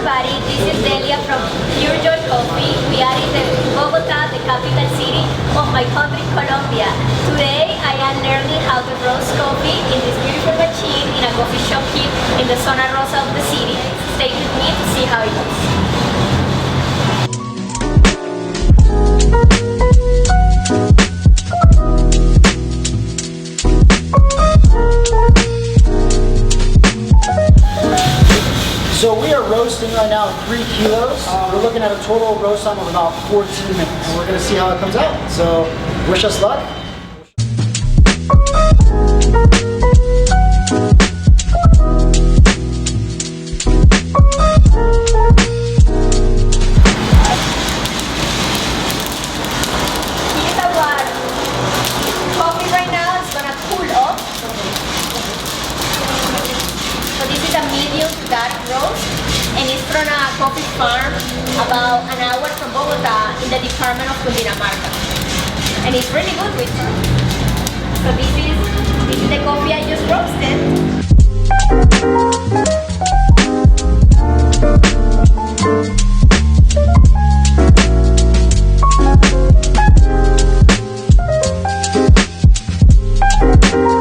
everybody, this is Delia from Pure Joy Coffee. We are in Bogota, the capital city of my country, Colombia. Today I am learning how to roast coffee in this beautiful machine in a coffee shop here in the Zona Rosa of the city. Stay with me to see how it goes. So we are roasting right now 3 kilos. We're looking at a total roast time of about 14 minutes. And we're gonna see how it comes out. So wish us luck. Here's our coffee right now. It's gonna cool off. So this is a medium dark roast, and it's from a coffee farm about an hour from Bogota in the department of Cundinamarca. And it's really good with her. So this is the coffee I just roasted.